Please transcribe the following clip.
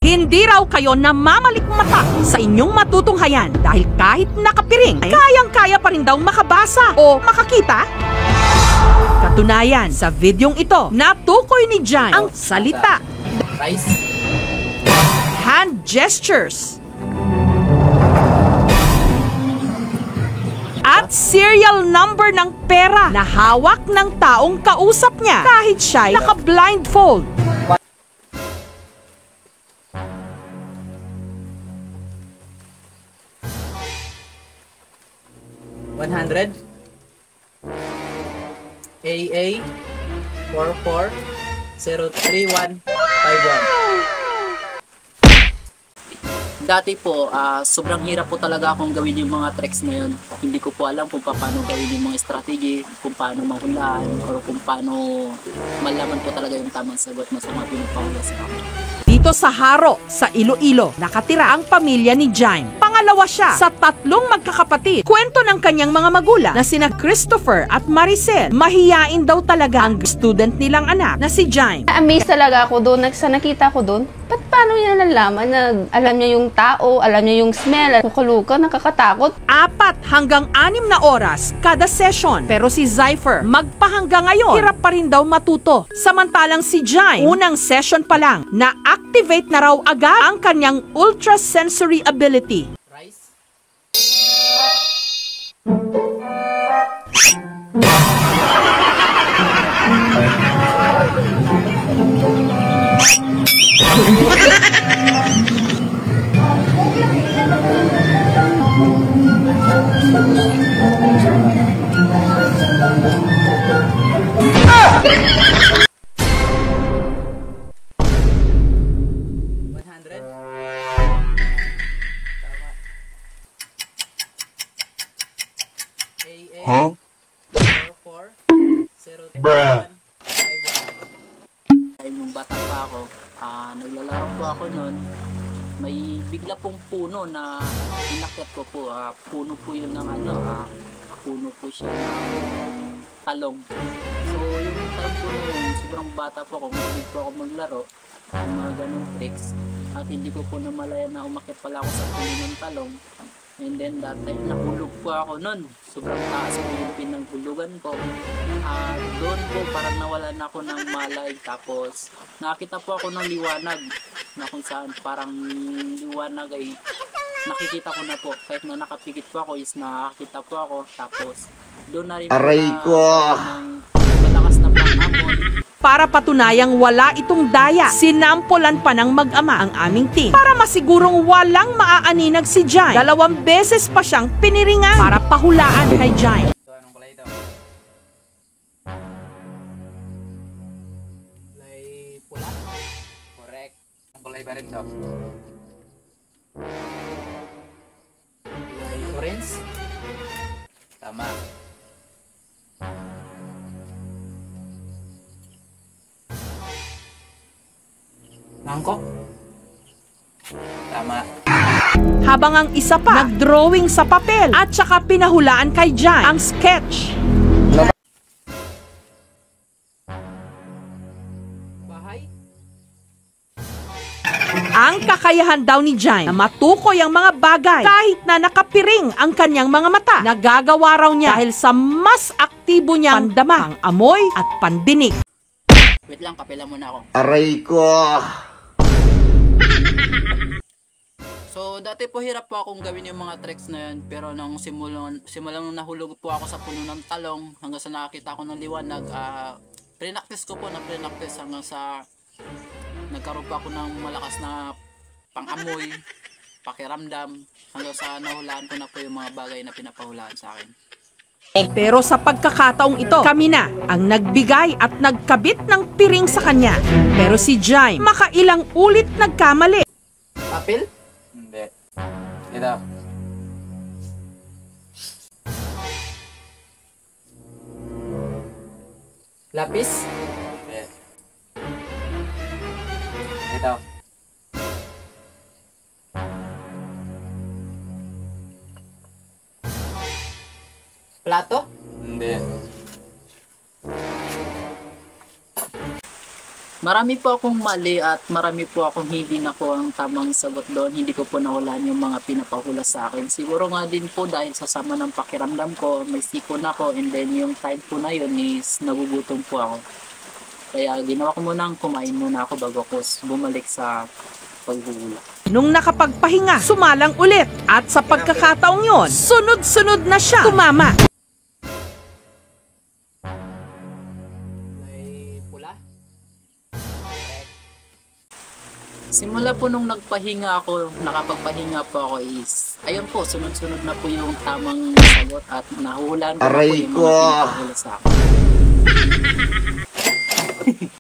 Hindi raw kayo namamalikmata sa inyong matutunghayan dahil kahit nakapiring, kayang-kaya pa rin daw makabasa o makakita. Katunayan, sa videong ito, natukoy ni Jime ang salita, hand gestures, at serial number ng pera na hawak ng taong kausap niya kahit siya'y naka-blindfold. $100 AA 44 03151. Dati po, sobrang hirap po talaga akong gawin yung mga tricks na yun. Hindi ko po alam kung paano gawin yung mga strategy, kung paano mahulaan, o kung paano malaman po talaga yung tamang sagot na sa mga pinapahula sa akin. Dito sa Haro, sa Iloilo, nakatira ang pamilya ni Jime. Pangalawa siya sa 3 magkakapatid. Kwento ng kanyang mga magulang na sina Christopher at Maricel. Mahiyain daw talaga ang student nilang anak na si Jime. Na-amaze talaga ako doon, sa nakita ko doon. Paano niya nalaman na alam niya yung tao, alam niya yung smell, kukulukan, nakakatakot. 4 hanggang 6 na oras kada session. Pero si Zypher, magpahanggang ngayon, hirap pa rin daw matuto. Samantalang si Jime, unang session pa lang, na-activate na raw agad ang kanyang ultrasensory ability. Rice. Huh? 44 Bruh. 03151. Nung bata pa ako, naglalaro po ako noon. May bigla pong puno na inakyat ko po. Puno po yun ng puno po siya ng talong. So yung talong po na yun, sobrang bata po ako. Hindi po ako maglaro ng mga ganong tricks. At hindi ko po namalayan na umakyat pala ako sa puno ng talong. And then that time, nahulog po ako nun. Sobrang taas po yung pinanghulugan ko. Doon po parang nawalan ako ng malay. Tapos nakita po ako ng liwanag na kung saan parang liwanag ay nakikita ko na po. Kahit na nakapikit po ako is nakakita po ako. Tapos doon na rin po ng malakas na pangamon. Para patunayang wala itong daya, sinampolan pa ng mag-ama ang aming team para masigurong walang maaaninag si Jime. 2 beses pa siyang piniringan para pahulaan kay Jime. So anong kulay ito? Kulay pula? Correct. Ang kulay ba rin ito? Kulay orange? Tama. Mangkok? Tama. Habang ang isa pa, nag-drawing sa papel at saka pinahulaan kay Jime ang sketch. Bahay? Ang kakayahan daw ni Jime na matukoy ang mga bagay kahit na nakapiring ang kanyang mga mata. Nagagawa raw niya dahil sa mas aktibo niyang pandama, ang amoy at pandinig. Wait lang, kapila muna ako. Aray ko. So, dati po hirap po akong gawin yung mga tricks na yun. Pero nung simulang nahulog po ako sa puno ng talong, hanggang sa nakakita ko ng liwanag, pre-practice ko po na pre-practice hanggang sa nagkaroon po ako ng malakas na pang-amoy, pakiramdam, hanggang sa nahulaan ko na po yung mga bagay na pinapahulaan sa akin. Pero sa pagkakataong ito, kami na ang nagbigay at nagkabit ng piring sa kanya. Pero si Jime, makailang ulit nagkamali. Papel? Hindi. Ito. Lapis? Hindi. Ito. Plato? Hindi. Marami po akong mali at marami po akong hindi na po ang tamang sagot doon. Hindi ko po nahulaan yung mga pinapahula sa akin. Siguro nga din po dahil sa sama ng pakiramdam ko, may sipon ako, and then yung time po na yun is nagugutom po ako. Kaya ginawa ko munang kumain muna ako bago ko bumalik sa paghuhula. Nung nakapagpahinga, sumalang ulit at sa pagkakataong yon, sunod-sunod na siya tumama. May pula. Simula po nung nagpahinga ako, nakapagpahinga po ako is, ayun po, sunod-sunod na po yung tamang sagot at nahulaan ko na po yung mga pinapahula sa akin.